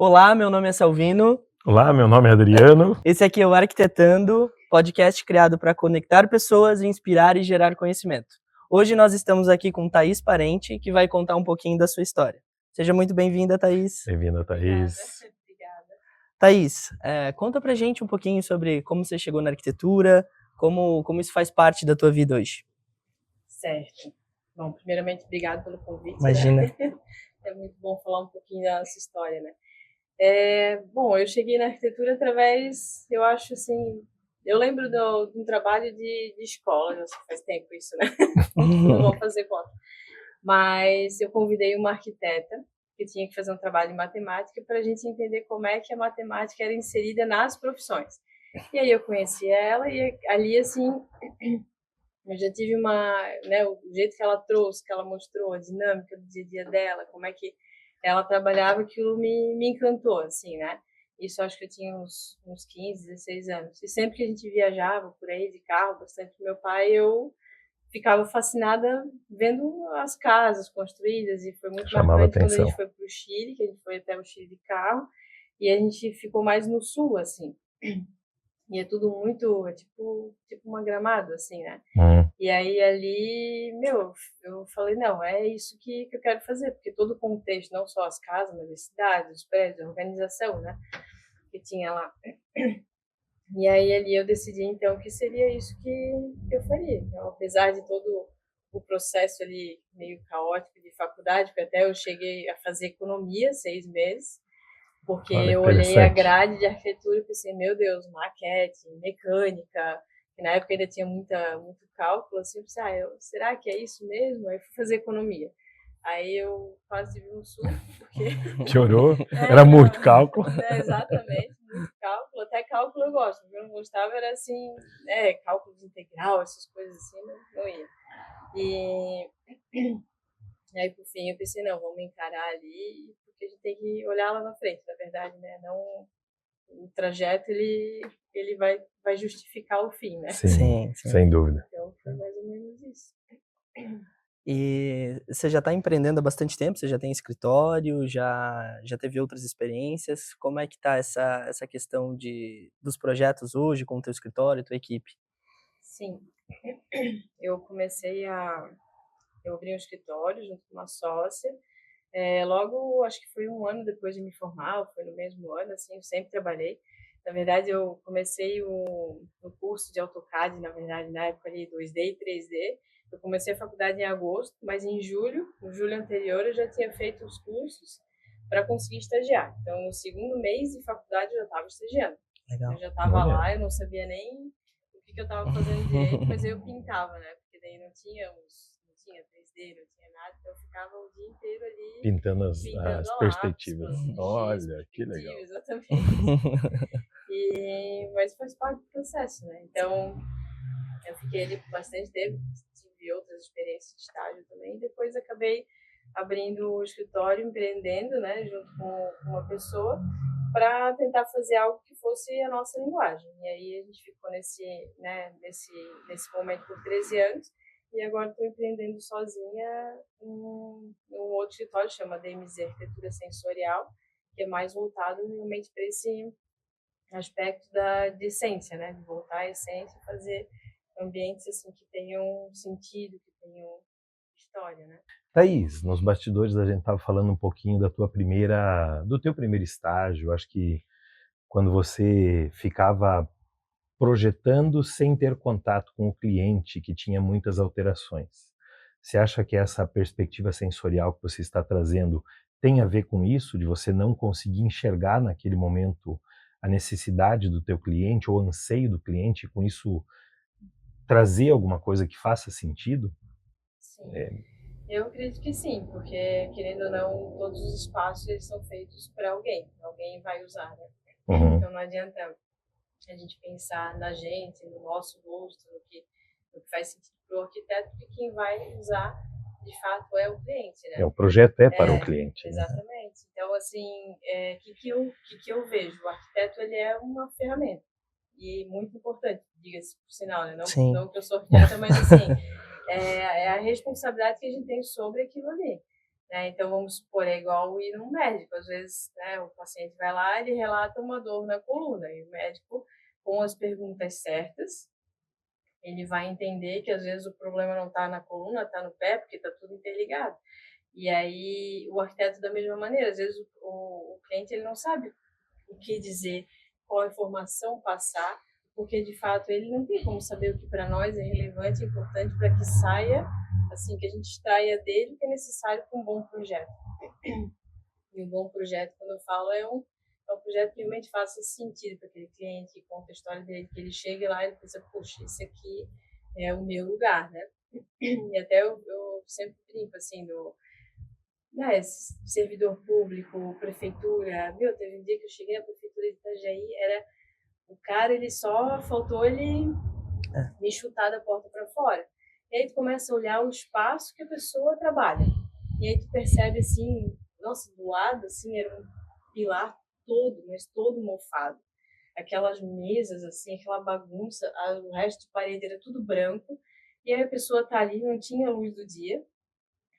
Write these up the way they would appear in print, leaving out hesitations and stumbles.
Olá, meu nome é Salvino. Olá, meu nome é Adriano. Esse aqui é o Arquitetando, podcast criado para conectar pessoas, inspirar e gerar conhecimento. Hoje nós estamos aqui com Thaís Parente, que vai contar um pouquinho da sua história. Seja muito bem-vinda, Thaís. Bem-vinda, Thaís. Obrigada. Thaís, conta pra gente um pouquinho sobre como você chegou na arquitetura, como isso faz parte da tua vida hoje. Certo. Bom, primeiramente, obrigado pelo convite. Imagina. Né? É muito bom falar um pouquinho da nossa história, né? Bom, eu cheguei na arquitetura através, eu acho assim, eu lembro de um trabalho de escola, não sei, faz tempo isso, né? Não vou fazer conta. Mas eu convidei uma arquiteta que tinha que fazer um trabalho de matemática para a gente entender como é que a matemática era inserida nas profissões. E aí eu conheci ela e ali, assim, eu já tive né, o jeito que ela trouxe, que ela mostrou, a dinâmica do dia a dia dela, como é que ela trabalhava, aquilo me encantou, assim, né? Isso acho que eu tinha uns 15, 16 anos. E sempre que a gente viajava por aí de carro, bastante com meu pai, eu ficava fascinada vendo as casas construídas, e foi muito Chamava marcante quando a atenção. gente foi para o Chile, que a gente foi até o Chile de carro, e a gente ficou mais no sul, assim. E é tudo muito, tipo uma Gramado, assim, né? E aí ali, eu falei, não, é isso que eu quero fazer, porque todo o contexto, não só as casas, mas as cidades, os prédios, a organização, né, que tinha lá. E aí ali eu decidi, então, que seria isso que eu faria. Então, apesar de todo o processo ali meio caótico de faculdade, porque até eu cheguei a fazer economia 6 meses, porque Olha, eu olhei a interessante. grade de arquitetura e pensei, meu Deus, maquete, mecânica, que na época ainda tinha muito cálculo, assim, eu pensei, será que é isso mesmo? Aí fui fazer economia. Aí eu quase tive um surto, porque... Piorou? Era muito cálculo. Exatamente, muito cálculo. Até cálculo eu gosto. O que eu não gostava era, assim, cálculo de integral, essas coisas assim, não ia. E aí, por fim, eu pensei, não, vamos encarar ali, porque a gente tem que olhar lá na frente, na verdade, né? Não, o trajeto, ele vai justificar o fim, né? Sim, sem dúvida. Então, foi mais ou menos isso. E você já está empreendendo há bastante tempo? Você já tem escritório? Já teve outras experiências? Como é que está essa questão dos projetos hoje com o teu escritório e tua equipe? Sim. Eu abri um escritório junto com uma sócia. Logo, acho que foi um ano depois de me formar, ou foi no mesmo ano, assim, eu sempre trabalhei. Na verdade, eu comecei o curso de AutoCAD, na verdade, na época ali, 2D e 3D. Eu comecei a faculdade em agosto, mas em julho, no julho anterior, eu já tinha feito os cursos para conseguir estagiar. Então, no segundo mês de faculdade, eu já estava estagiando. Legal. Eu já estava lá, eu não sabia nem o que eu estava fazendo direito, mas eu pintava, né? Porque daí não tinha 3D, não tinha nada, então eu ficava o dia inteiro ali Pintando as lápis, perspectivas. com Olha, que legal. exatamente. Mas faz parte do processo, né? Então, eu fiquei ali por bastante tempo, tive outras experiências de estágio também, e depois acabei abrindo o escritório, empreendendo, né, junto com uma pessoa, para tentar fazer algo que fosse a nossa linguagem. E aí a gente ficou nesse momento por 13 anos, e agora estou empreendendo sozinha um outro escritório, chama DMZ Arquitetura Sensorial, que é mais voltado realmente para esse aspecto de essência, né? De voltar à essência e fazer ambientes assim que tenham sentido, que tenham história, né? Thaís, nos bastidores a gente estava falando um pouquinho do teu primeiro estágio. Acho que quando você ficava projetando sem ter contato com o cliente, que tinha muitas alterações. Você acha que essa perspectiva sensorial que você está trazendo tem a ver com isso, de você não conseguir enxergar naquele momento a necessidade do teu cliente ou o anseio do cliente, e com isso trazer alguma coisa que faça sentido? Sim. Eu acredito que sim, porque, querendo ou não, todos os espaços eles são feitos para alguém vai usar, né? Então não adianta a gente pensar na gente, no nosso gosto, no que faz sentido para o arquiteto, porque quem vai usar, de fato, é o cliente, né? O projeto é para o cliente. Exatamente. Né? Então, assim, que eu vejo? O arquiteto, ele é uma ferramenta, e muito importante, diga-se por sinal, né? Não que eu sou arquiteta, mas, assim, é a responsabilidade que a gente tem sobre aquilo ali. né? Então, vamos supor, é igual ir no médico. Às vezes, né, o paciente vai lá, ele relata uma dor na coluna, e o médico, com as perguntas certas, ele vai entender que às vezes o problema não está na coluna, está no pé, porque está tudo interligado. E aí, o arquiteto da mesma maneira, às vezes o cliente ele não sabe o que dizer, qual informação passar, porque de fato ele não tem como saber o que para nós é relevante e importante para que saia, assim, que a gente extraia dele o que é necessário para um bom projeto. E um bom projeto, quando eu falo, é um projeto que realmente faça sentido para aquele cliente, que conta a história dele, que ele chegue lá e ele pensa, puxa, esse aqui é o meu lugar, né? E até eu sempre brinco, assim, né, servidor público, prefeitura. Meu, teve um dia que eu cheguei na prefeitura de Itajaí, era o cara, ele só faltou ele me chutar da porta para fora. E aí tu começa a olhar o espaço que a pessoa trabalha. E aí tu percebe assim, nossa, do lado assim era um pilar todo, mas todo mofado. Aquelas mesas assim, aquela bagunça, o resto de parede era tudo branco. E aí a pessoa tá ali, não tinha luz do dia.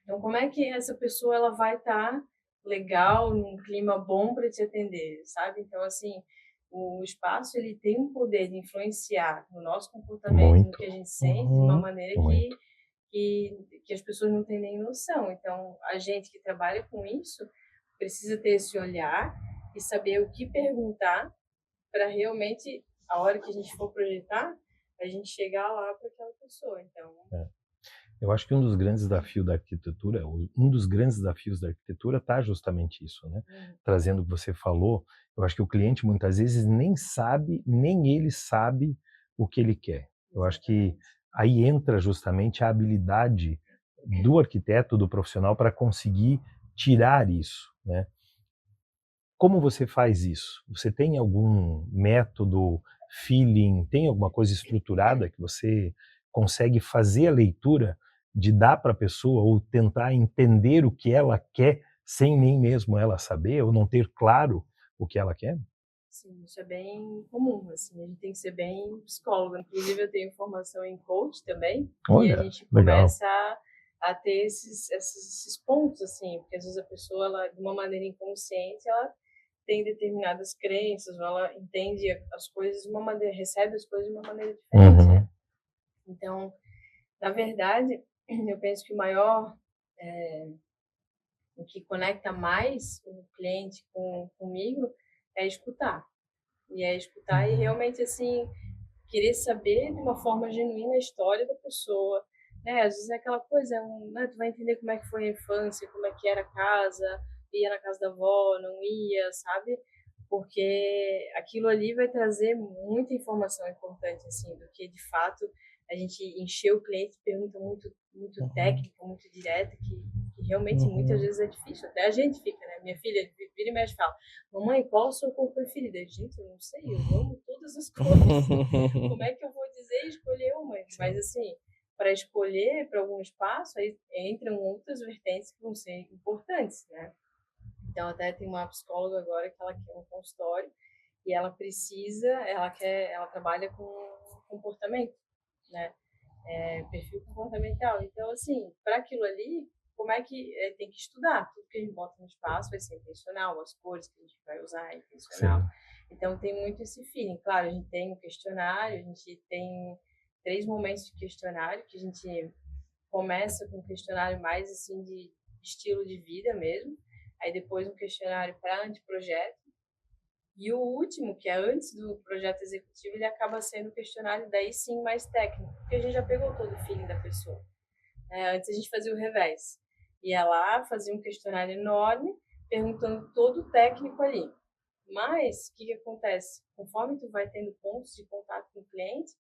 Então, como é que essa pessoa ela vai estar legal, num clima bom para te atender, sabe? Então, assim, o espaço ele tem um poder de influenciar no nosso comportamento, no Muito, que a gente sente, de uma maneira muito. que as pessoas não têm nem noção. Então, a gente que trabalha com isso precisa ter esse olhar e saber o que perguntar para realmente, a hora que a gente for projetar, a gente chegar lá para aquela pessoa. Então, Eu acho que um dos grandes desafios da arquitetura, um dos grandes desafios da arquitetura está justamente isso, né? Trazendo o que você falou, eu acho que o cliente muitas vezes nem sabe, nem ele sabe o que ele quer. Eu acho que aí entra justamente a habilidade do arquiteto, do profissional, para conseguir tirar isso, né? Como você faz isso? Você tem algum método, feeling, tem alguma coisa estruturada que você consegue fazer a leitura de dar para a pessoa ou tentar entender o que ela quer sem nem mesmo ela saber ou não ter claro o que ela quer? sim, isso é bem comum, assim, a gente tem que ser bem psicólogo. Inclusive, eu tenho formação em coach também, e a Olha, gente legal. começa a ter esses pontos, assim, porque às vezes a pessoa, ela, de uma maneira inconsciente, ela tem determinadas crenças, ou ela entende as coisas de uma maneira, recebe as coisas de uma maneira diferente, Uhum. né? Então, na verdade, eu penso que o que conecta mais o cliente comigo é escutar. E é escutar e realmente, assim, querer saber de uma forma genuína a história da pessoa, né? Às vezes é aquela coisa, né? Tu vai entender como é que foi a infância, como é que era a casa, ia na casa da avó, não ia, sabe? Porque aquilo ali vai trazer muita informação importante, assim, do que de fato a gente encher o cliente de pergunta muito técnica, muito direta, que realmente muitas vezes é difícil. Até a gente fica, né? Minha filha vira e mexe e fala: Mamãe, qual a sua cor preferida? Gente, eu não sei, eu amo todas as cores. Como é que eu vou dizer e escolher uma? Mas assim, para escolher para algum espaço, aí entram outras vertentes que vão ser importantes, né? Então, até tem uma psicóloga agora que ela quer um consultório e ela trabalha com comportamento, né? Perfil comportamental. Então, assim, para aquilo ali, como é que tem que estudar? Tudo que a gente bota no espaço vai ser intencional, as cores que a gente vai usar é intencional. Sim. Então, tem muito esse feeling. Claro, a gente tem um questionário, a gente tem 3 momentos de questionário, que a gente começa com um questionário mais, assim, de estilo de vida mesmo. Aí, depois, um questionário para anteprojeto. E o último, que é antes do projeto executivo, ele acaba sendo um questionário daí sim mais técnico, porque a gente já pegou todo o feeling da pessoa. Antes a gente fazia o revés. Ia lá, fazia um questionário enorme, perguntando todo o técnico ali. Mas, o que acontece? Conforme tu vai tendo pontos de contato com o cliente,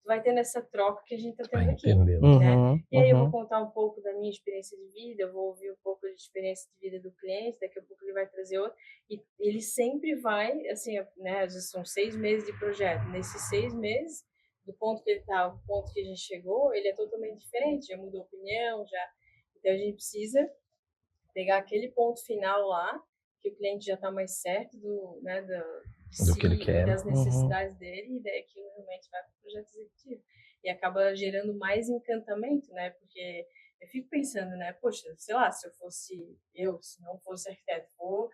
tu vai tendo essa troca que a gente está Vai tendo aqui, entendendo. né? E aí eu vou contar um pouco da minha experiência de vida, eu vou ouvir um pouco da experiência de vida do cliente, daqui a pouco ele vai trazer outro, e ele sempre vai, assim, né, às vezes são 6 meses de projeto, nesses 6 meses, do ponto que ele está ao ponto que a gente chegou, ele é totalmente diferente, já mudou opinião, já... Então a gente precisa pegar aquele ponto final lá, que o cliente já está mais certo né, de Do si que ele e quer. das necessidades dele, e daí aquilo realmente vai para o projeto executivo. E acaba gerando mais encantamento, né? Porque Eu fico pensando, né, poxa, sei lá, se não fosse arquiteto, vou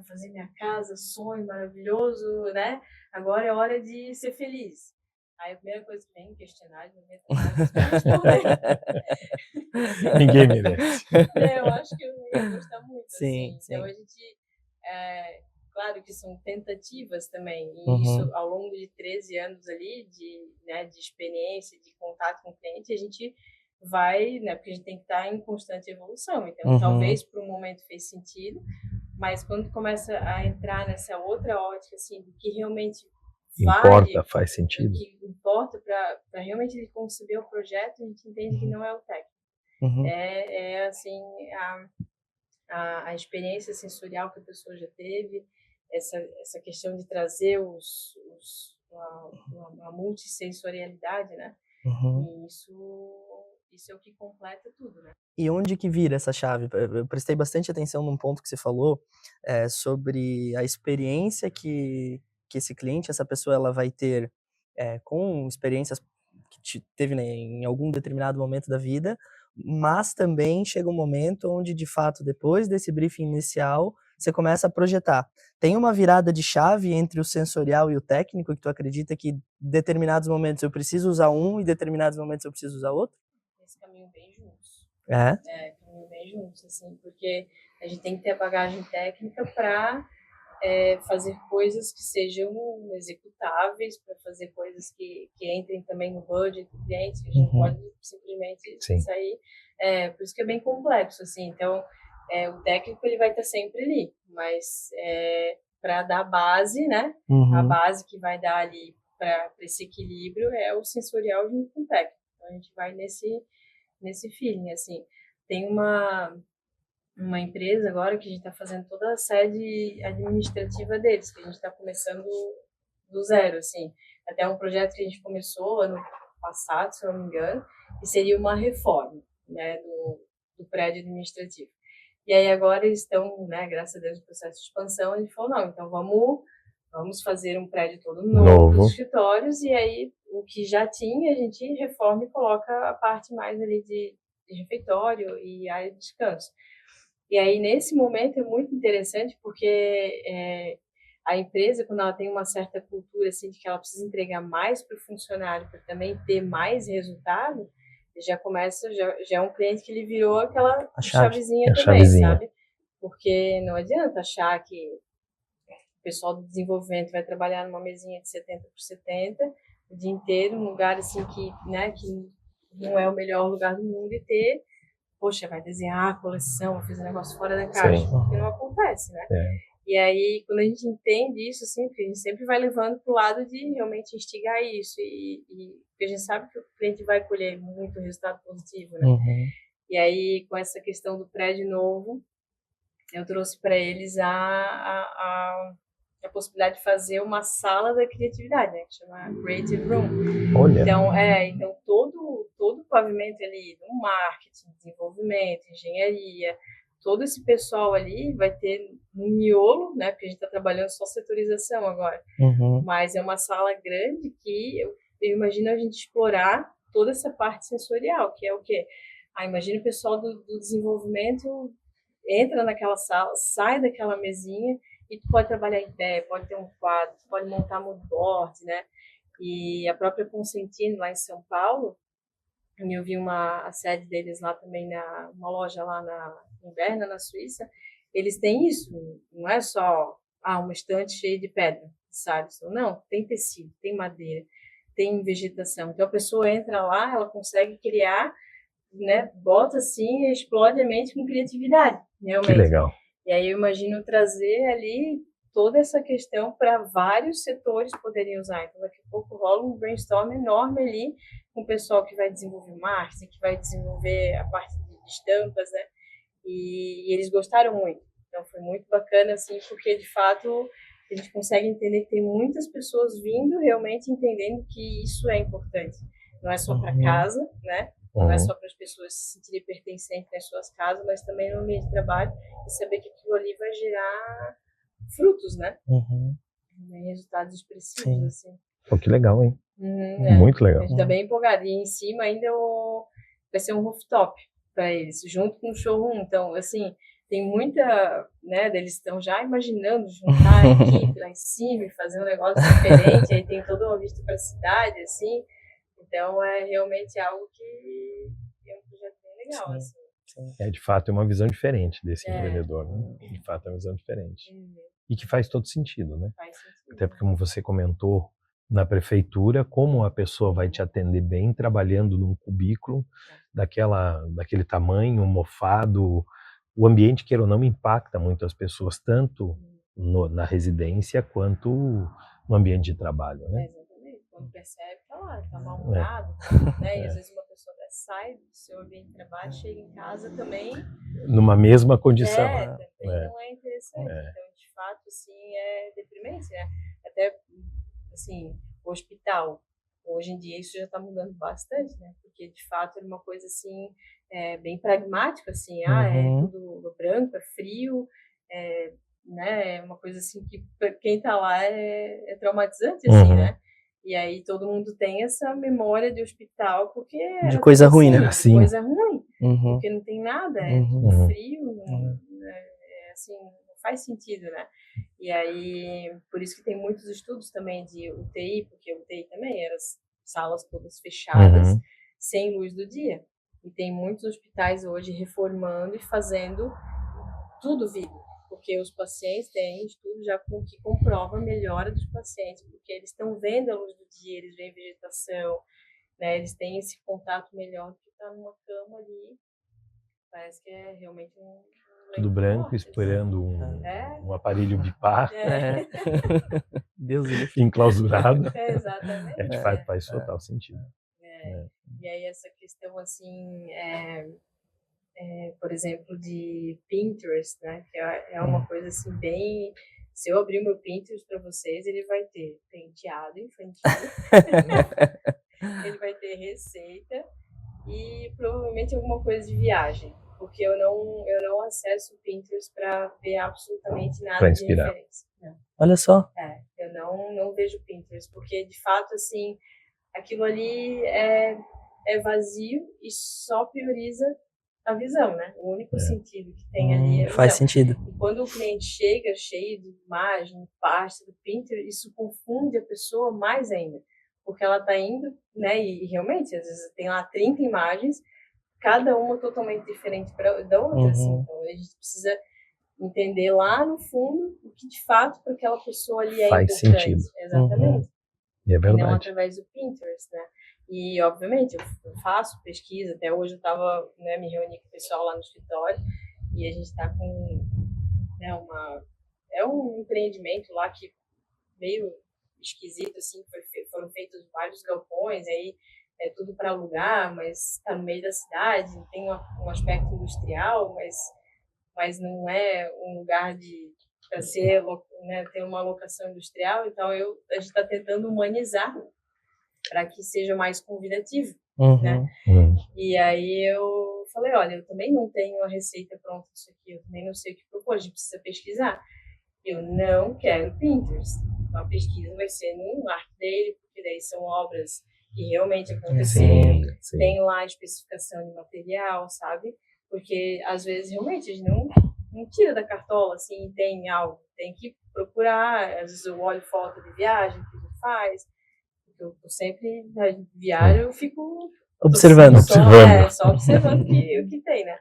fazer minha casa, sonho maravilhoso, né? Agora é hora de ser feliz. Aí a primeira coisa que vem questionar, não me responder. Ninguém merece. Eu acho que eu não ia gostar muito, Sim, assim. sim. Então a gente, claro que são tentativas também, e Uhum. isso ao longo de 13 anos ali de experiência, de contato com o cliente, a gente vai, né, porque a gente tem que estar em constante evolução. Então, Uhum. talvez por um momento fez sentido, mas quando começa a entrar nessa outra ótica, assim, do que realmente Importa, faz sentido. o que importa para realmente ele conceber o projeto, a gente entende que não é o técnico. Uhum. É assim, a experiência sensorial que a pessoa já teve, essa questão de trazer a multissensorialidade, né? Uhum. E isso é o que completa tudo, né? E onde que vira essa chave? Eu prestei bastante atenção num ponto que você falou, sobre a experiência que esse cliente, essa pessoa, ela vai ter, com experiências que teve, né, em algum determinado momento da vida, mas também chega um momento onde, de fato, depois desse briefing inicial, você começa a projetar. Tem uma virada de chave entre o sensorial e o técnico, que tu acredita que em determinados momentos eu preciso usar um e em determinados momentos eu preciso usar outro? Esse caminho bem juntos. É? Caminho bem juntos, assim, porque a gente tem que ter a bagagem técnica para fazer coisas que sejam executáveis, para fazer coisas que entrem também no budget do cliente, que a gente não pode simplesmente sair. Por isso que é bem complexo, assim. Então, o técnico ele vai estar sempre ali, mas para dar base, né? A base que vai dar ali para esse equilíbrio é o sensorial junto com o técnico. Então, a gente vai nesse feeling, assim. Tem uma empresa agora que a gente está fazendo toda a sede administrativa deles, que a gente está começando do zero, assim. Até um projeto que a gente começou ano passado, se eu não me engano, que seria uma reforma, né, do prédio administrativo. E aí agora eles estão, né, graças a Deus, no processo de expansão, a gente falou, não, então vamos fazer um prédio todo novo dos escritórios, e aí o que já tinha a gente reforma e coloca a parte mais ali de refeitório e área de descanso. E aí, nesse momento, é muito interessante porque a empresa, quando ela tem uma certa cultura assim, de que ela precisa entregar mais para o funcionário para também ter mais resultado, já é um cliente que ele virou aquela chavezinha também, sabe? Porque não adianta achar que o pessoal do desenvolvimento vai trabalhar numa mesinha de 70x70 o dia inteiro, num lugar assim que não é o melhor lugar do mundo e ter poxa, vai desenhar a coleção, vai fazer um negócio fora da caixa, porque não acontece, né? E aí, quando a gente entende isso, assim, porque a gente sempre vai levando para o lado de realmente instigar isso, e porque a gente sabe que o cliente vai colher muito resultado positivo, né? E aí, com essa questão do prédio novo, eu trouxe para eles a possibilidade de fazer uma sala da criatividade, né? Que chama Creative Room. Olha. Então todo o pavimento ali do marketing, desenvolvimento, engenharia, todo esse pessoal ali vai ter um miolo, né? Porque a gente está trabalhando só setorização agora. Mas é uma sala grande que eu imagino a gente explorar toda essa parte sensorial, que é o quê? Imagina o pessoal do desenvolvimento entra naquela sala, sai daquela mesinha e tu pode trabalhar em pé, pode ter um quadro, pode montar moodboard, né? E a própria Consentino, lá em São Paulo, eu vi a sede deles lá também, uma loja lá em Berna, na Suíça, eles têm isso, não é só uma estante cheia de pedra, sabe? Não, tem tecido, tem madeira, tem vegetação. Então a pessoa entra lá, ela consegue criar, né? Bota assim e explode a mente com criatividade, realmente. Que legal. E aí eu imagino trazer ali toda essa questão para vários setores poderem usar. Então, daqui a pouco rola um brainstorm enorme ali com o pessoal que vai desenvolver marketing, que vai desenvolver a parte de estampas, né? E eles gostaram muito. Então, foi muito bacana, assim, porque, de fato, a gente consegue entender que tem muitas pessoas vindo realmente entendendo que isso é importante. Não é só para casa, né? Não é só para as pessoas se sentirem pertencentes nas suas casas, mas também no ambiente de trabalho e saber que aquilo ali vai gerar frutos, né? Resultados expressivos, assim. Pô, que legal, hein? Muito legal. A gente tá bem empolgado. E em cima ainda vai ser um rooftop. para eles, junto com o showroom. Então, assim, tem muita, né, deles estão já imaginando juntar a equipe lá em cima e fazer um negócio diferente, aí tem toda uma vista para a cidade, assim. Então, é realmente algo que é um projeto bem legal, Sim. assim. De fato, é uma visão diferente desse É. empreendedor, né? De fato, é uma visão diferente. Uhum, E que faz todo sentido, né? faz sentido. Até porque, como você comentou, na prefeitura, como a pessoa vai te atender bem trabalhando num cubículo daquele tamanho, mofado, o ambiente, queira ou não, impacta muito as pessoas, tanto na residência quanto no ambiente de trabalho, né? Exatamente. Quando percebe, tá lá, tá mal-humorado, né? E às vezes uma pessoa até sai do seu ambiente de trabalho, chega em casa também. Numa mesma condição. Também não é interessante. Então, de fato, assim, é deprimente, né? Até, assim, o hospital, hoje em dia isso já está mudando bastante, né? Porque, de fato, é uma coisa, assim, bem pragmática, assim, é tudo branco, é frio, né? É uma coisa, assim, que para quem está lá é traumatizante, assim, né? E aí todo mundo tem essa memória de hospital, porque de coisa ruim, né? De coisa ruim, porque não tem nada, é tudo frio, assim, não faz sentido, né? E aí, por isso que tem muitos estudos também de UTI, porque UTI também eram as salas todas fechadas, sem luz do dia. E tem muitos hospitais hoje reformando e fazendo tudo vidro, porque os pacientes têm estudo já que comprova a melhora dos pacientes, porque eles estão vendo a luz do dia, eles veem vegetação, né? Eles têm esse contato melhor do que estar numa cama ali. Parece que é realmente tudo branco, esperando um aparelho bipar, Deus enclausurado. Exatamente. De fato, faz total sentido. E aí essa questão, assim, por exemplo, de Pinterest, né? Que é uma coisa, assim, bem... Se eu abrir o meu Pinterest para vocês, ele vai ter penteado infantil, ele vai ter receita e provavelmente alguma coisa de viagem, porque eu não acesso o Pinterest para ver absolutamente nada de referência. Não. Olha só. Eu não vejo Pinterest, porque de fato, assim, aquilo ali é vazio e só prioriza a visão, né? O único sentido que tem ali é a visão. Faz sentido. E quando o cliente chega cheio de imagem, pasta do Pinterest, isso confunde a pessoa mais ainda, porque ela está indo, né? E realmente, às vezes tem lá 30 imagens, cada uma totalmente diferente da outra, assim. Então a gente precisa entender lá no fundo o que de fato para aquela pessoa ali é faz importante. Sentido. Exatamente. E é verdade. E não através do Pinterest, né? E, obviamente, eu faço pesquisa. Até hoje eu estava, né, me reuni com o pessoal lá no escritório e a gente está com, né, um empreendimento lá que meio esquisito, assim, foram feitos vários galpões, aí é tudo para alugar, mas está no meio da cidade, tem um aspecto industrial, mas não é um lugar para ser, né, ter uma locação industrial. Então a gente está tentando humanizar para que seja mais convidativo, né? E aí eu falei, olha, eu também não tenho a receita pronta disso aqui, eu também não sei o que propor, a gente precisa pesquisar. Eu não quero Pinterest. Então a pesquisa vai ser no ArcDaily, porque daí são obras que realmente aconteceram, tem lá a especificação de material, sabe? Porque às vezes realmente a gente não tira da cartola, assim, tem algo, tem que procurar. Às vezes eu olho foto de viagem que a gente faz, eu sempre, na viagem, eu fico observando. Só observando o que tem, né?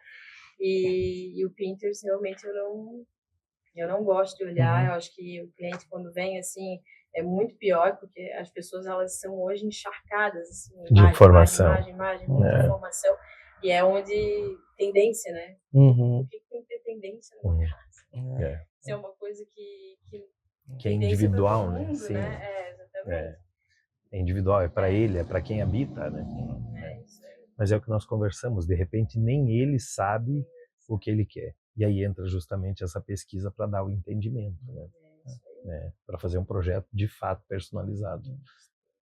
E o Pinterest, realmente, eu não gosto de olhar. Eu acho que o cliente, quando vem, assim, é muito pior, porque as pessoas, elas são hoje encharcadas, assim, de informação. Imagem, muita informação. E é onde tendência, né? O que tem que ter tendência numa casa? Isso é uma coisa que é individual, mundo, né? Sim. Exatamente. É individual, é para ele, é para quem habita, né? Mas é o que nós conversamos, de repente nem ele sabe o que ele quer. E aí entra justamente essa pesquisa para dar o entendimento, né? Para fazer um projeto de fato personalizado.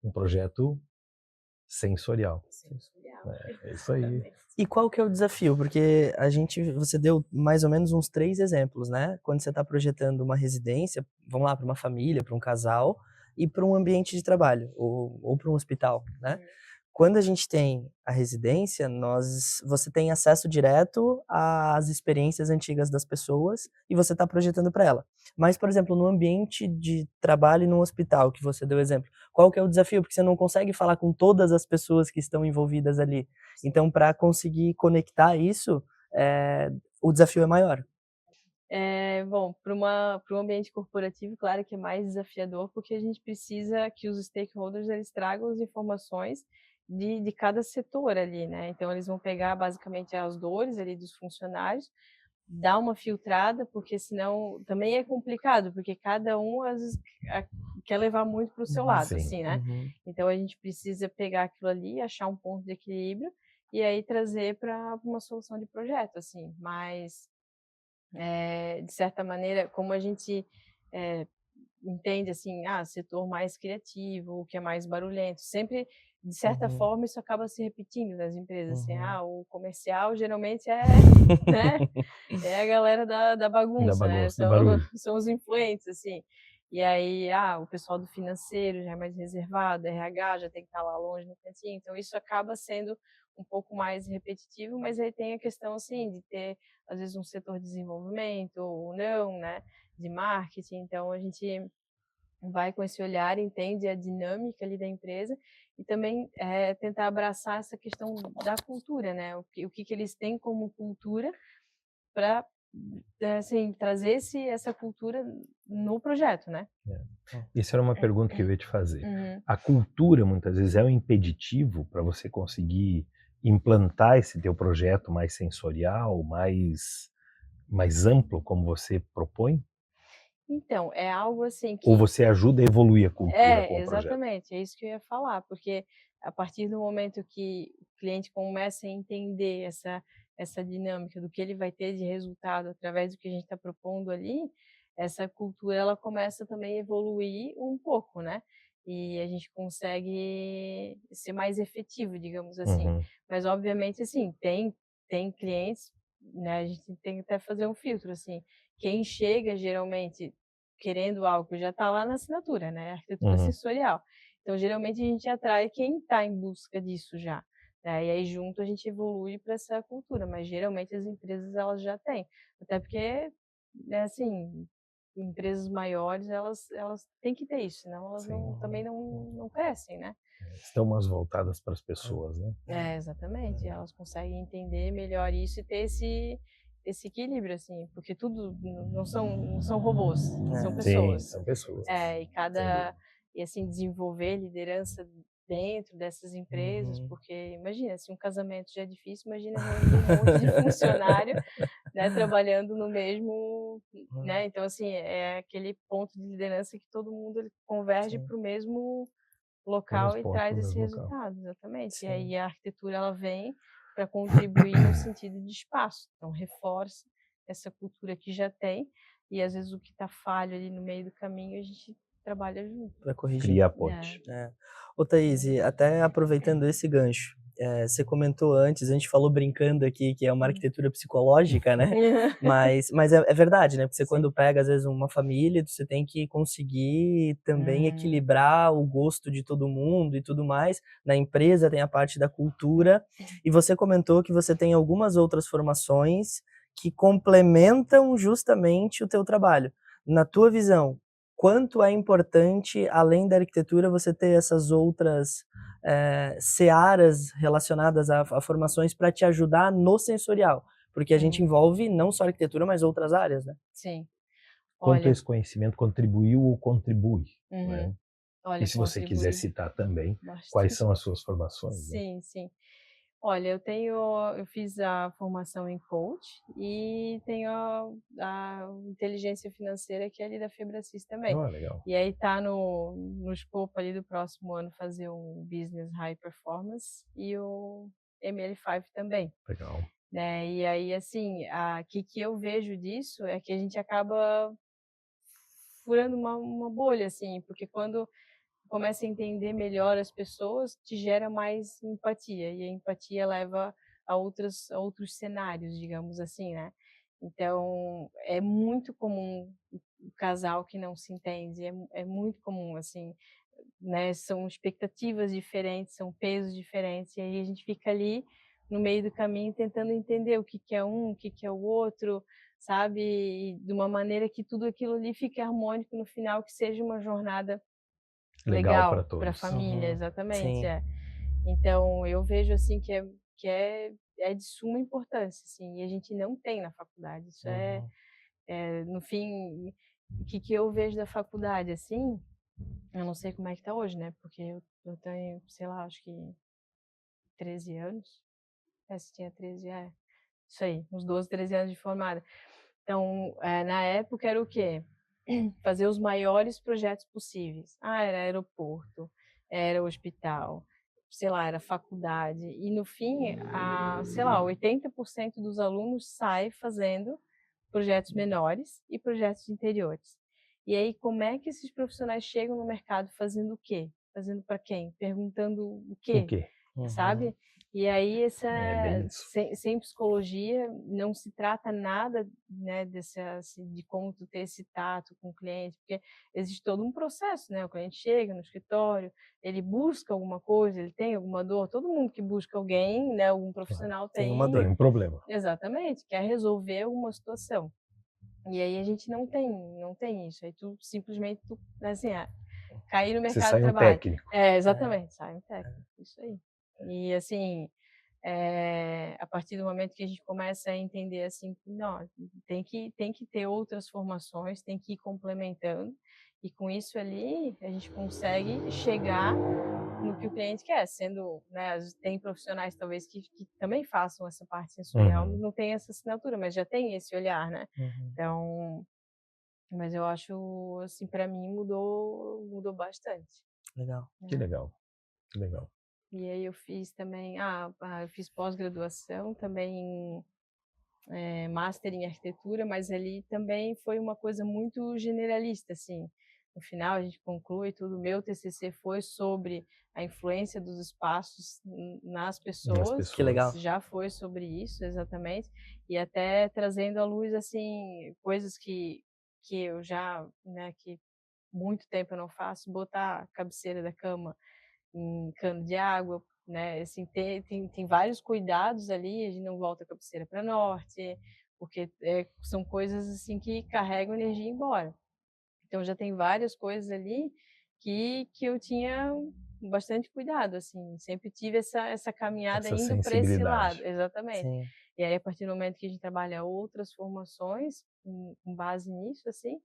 Um projeto sensorial. É isso aí. E qual que é o desafio? Porque você deu mais ou menos uns 3 exemplos, né? Quando você está projetando uma residência, vamos lá, para uma família, para um casal, e para um ambiente de trabalho, ou para um hospital, né? Quando a gente tem a residência, você tem acesso direto às experiências antigas das pessoas e você está projetando para ela. Mas, por exemplo, no ambiente de trabalho num hospital, que você deu exemplo, qual que é o desafio? Porque você não consegue falar com todas as pessoas que estão envolvidas ali. Então, para conseguir conectar isso, o desafio é maior. Bom, para um ambiente corporativo, claro que é mais desafiador, porque a gente precisa que os stakeholders eles tragam as informações de cada setor ali, né? Então, eles vão pegar basicamente as dores ali dos funcionários, dar uma filtrada, porque senão também é complicado, porque cada um às vezes quer levar muito para o seu lado, Sim. assim, né? Uhum. Então, a gente precisa pegar aquilo ali, achar um ponto de equilíbrio e aí trazer para uma solução de projeto, assim, mas de certa maneira, como a gente entende assim, setor mais criativo, o que é mais barulhento, sempre, de certa Uhum. forma, isso acaba se repetindo nas empresas, assim, Uhum. o comercial geralmente né, é a galera da Da bagunça, né, bagunça, do barulho. são os influentes, assim. E aí, o pessoal do financeiro já é mais reservado, RH já tem que estar lá longe no cantinho, então isso acaba sendo um pouco mais repetitivo, mas aí tem a questão, assim, de ter, às vezes, um setor de desenvolvimento ou não, né, de marketing, então a gente vai com esse olhar, entende a dinâmica ali da empresa e também tentar abraçar essa questão da cultura, né, o que eles têm como cultura para assim, trazer essa cultura no projeto, né. Isso era uma pergunta que eu ia te fazer. Uhum. A cultura, muitas vezes, é um impeditivo para você conseguir implantar esse teu projeto mais sensorial, mais amplo, como você propõe? Então, é algo assim Ou que você ajuda a evoluir a cultura com o projeto? exatamente, é isso que eu ia falar, porque a partir do momento que o cliente começa a entender essa dinâmica do que ele vai ter de resultado através do que a gente está propondo ali, essa cultura ela começa também a evoluir um pouco, né, e a gente consegue ser mais efetivo, digamos assim. Uhum. Mas obviamente, assim, tem clientes, né, a gente tem que até fazer um filtro, assim, quem chega geralmente querendo algo, já está lá na assinatura, né, arquitetura Uhum. sensorial. Então, geralmente, a gente atrai quem está em busca disso já, né, e aí junto a gente evolui para essa cultura, mas geralmente as empresas elas já têm, até porque, né, assim, empresas maiores elas têm que ter isso, senão elas Sim. não também não crescem, né. Estão mais voltadas para as pessoas, né? Exatamente, elas conseguem entender melhor isso e ter esse equilíbrio, assim, porque tudo não são robôs, são Sim, pessoas. são pessoas, É, sem dúvida. e assim, desenvolver liderança dentro dessas empresas, Uhum. porque imagina, se um casamento já é difícil, imagina reunir um monte de funcionário, né, trabalhando no mesmo, né, então assim, é aquele ponto de liderança que todo mundo ele converge Sim, para o mesmo No local mesmo e ponto, traz no esse mesmo local. resultado, exatamente. E sim. aí a arquitetura ela vem para contribuir no sentido de espaço, então reforça essa cultura que já tem, e às vezes o que está falho ali no meio do caminho a gente trabalha junto. Para corrigir. Cria a É. ponte. É. Ô Thaís, e até aproveitando esse gancho, você comentou antes, a gente falou brincando aqui que é uma Hum. arquitetura psicológica, né, mas é verdade, né, porque você Sim. quando pega, às vezes, uma família, você tem que conseguir também Uhum. equilibrar o gosto de todo mundo e tudo mais. Na empresa tem a parte da cultura, e você comentou que você tem algumas outras formações que complementam justamente o teu trabalho. Na tua visão, quanto é importante, além da arquitetura, você ter essas outras, searas relacionadas a formações para te ajudar no sensorial? Porque a gente Uhum. envolve não só arquitetura, mas outras áreas, né. Sim. Quanto Olha, esse conhecimento contribuiu ou contribui, uhum. né? E Olha, se você quiser contribui citar também, quais bastante. são as suas formações, né? Sim, sim. Olha, eu fiz a formação em coach e tenho a inteligência financeira que é ali da Febracis também. Ah, legal, E aí tá no escopo ali do próximo ano fazer um Business High Performance e o ML5 também, legal. né. E aí, assim, que eu vejo disso é que a gente acaba furando uma bolha, assim, porque quando começa a entender melhor as pessoas, te gera mais empatia, e a empatia leva a outros cenários, digamos assim, né. Então, é muito comum o casal que não se entende, é muito comum, assim, né, são expectativas diferentes, são pesos diferentes, e aí a gente fica ali no meio do caminho tentando entender o que que é um, o que que é o outro, sabe, e de uma maneira que tudo aquilo ali fique harmônico no final, que seja uma jornada Legal para legal para a todos. família, Uhum. exatamente, Sim. é. Então eu vejo, assim, que é de suma importância, assim, e a gente não tem na faculdade, isso Uhum. no fim, o que que eu vejo da faculdade, assim, eu não sei como é que tá hoje, né, porque eu tenho, sei lá, acho que 13 anos, se tinha 13, isso aí, uns 12, 13 anos de formada. Então, na época era o quê? Fazer os maiores projetos possíveis. Era aeroporto, era hospital, sei lá, era faculdade. E no fim, sei lá, 80% dos alunos sai fazendo projetos menores e projetos de interiores. E aí, como é que esses profissionais chegam no mercado fazendo o quê? Fazendo para quem? Perguntando o O quê? quê? Uhum. Sabe? E aí, É bem isso. sem psicologia, não se trata nada, né, assim, de como tu ter esse tato com o cliente, porque existe todo um processo, né? O cliente chega no escritório, ele busca alguma coisa, ele tem alguma dor, todo mundo que busca alguém, né, algum Claro. profissional Tem uma Tem dor. tem, um problema. exatamente, quer resolver alguma situação. E aí a gente não tem isso. Aí tu simplesmente, assim, cair no Você mercado de sai um trabalho. técnico. É, Exatamente, sai um técnico, isso aí. E assim, a partir do momento que a gente começa a entender assim, que não, tem que ter outras formações, tem que ir complementando, e com isso ali a gente consegue chegar no que o cliente quer, sendo, né, tem profissionais talvez que também façam essa parte sensorial, mas Uhum. não tem essa assinatura, mas já tem esse olhar, né? uhum. Então, mas eu acho, assim, para mim mudou bastante, Legal. Que né. legal, que legal. E aí eu fiz também eu fiz pós-graduação também em, master em arquitetura, mas ali também foi uma coisa muito generalista, assim. No final a gente conclui tudo, meu TCC foi sobre a influência dos espaços nas Nas pessoas, Que pessoas. legal. já foi sobre isso, exatamente, e até trazendo à luz, assim, coisas que eu já, né, que muito tempo eu não faço, botar a cabeceira da cama em cano de água, né, assim, tem vários cuidados ali, a gente não volta a cabeceira para norte, porque, são coisas, assim, que carregam energia embora. Então já tem várias coisas ali que eu tinha bastante cuidado, assim, sempre tive essa caminhada Essa indo para esse lado, sensibilidade. exatamente. Sim. E aí a partir do momento que a gente trabalha outras formações, com base nisso, assim,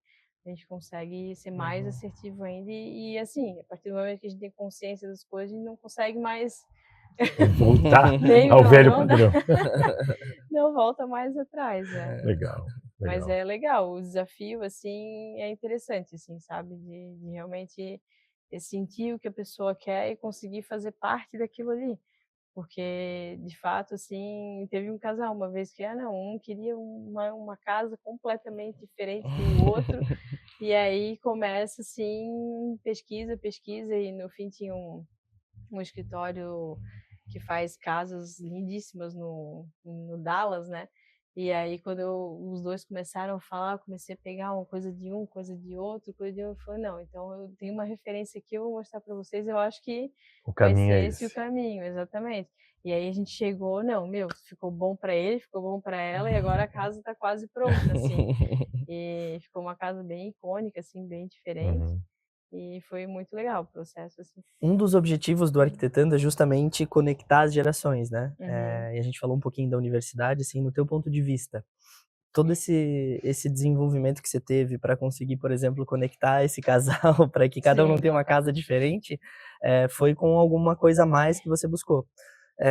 a gente consegue ser mais Uhum. assertivo ainda e, assim, a partir do momento que a gente tem consciência das coisas, a gente não consegue mais Voltar nem ao não, velho não dá, padrão. não volta mais atrás, Legal, mas legal. é legal, o desafio, assim, é interessante, assim, sabe, de realmente sentir o que a pessoa quer e conseguir fazer parte daquilo ali. Porque, de fato, assim, teve um casal uma vez que, não, um queria uma casa completamente diferente do outro, e aí começa, assim, pesquisa, pesquisa, e no fim tinha um escritório que faz casas lindíssimas no Dallas, né? E aí, quando os dois começaram a falar, eu comecei a pegar uma coisa de um, coisa de outro, coisa de outro. Eu falei, não, então eu tenho uma referência aqui, eu vou mostrar para vocês. Eu acho que O vai caminho é ser esse o esse. caminho, exatamente. E aí a gente chegou, não, meu, ficou bom para ele, ficou bom para ela, e agora a casa está quase pronta, assim. E ficou uma casa bem icônica, assim, bem diferente. Uhum. E foi muito legal o processo, assim. Um dos objetivos do Arquitetando é justamente conectar as gerações, né? Uhum. E a gente falou um pouquinho da universidade, assim, no teu ponto de vista, todo esse desenvolvimento que você teve para conseguir, por exemplo, conectar esse casal para que cada um não Sim. tenha uma casa diferente, foi com alguma coisa a mais que você buscou.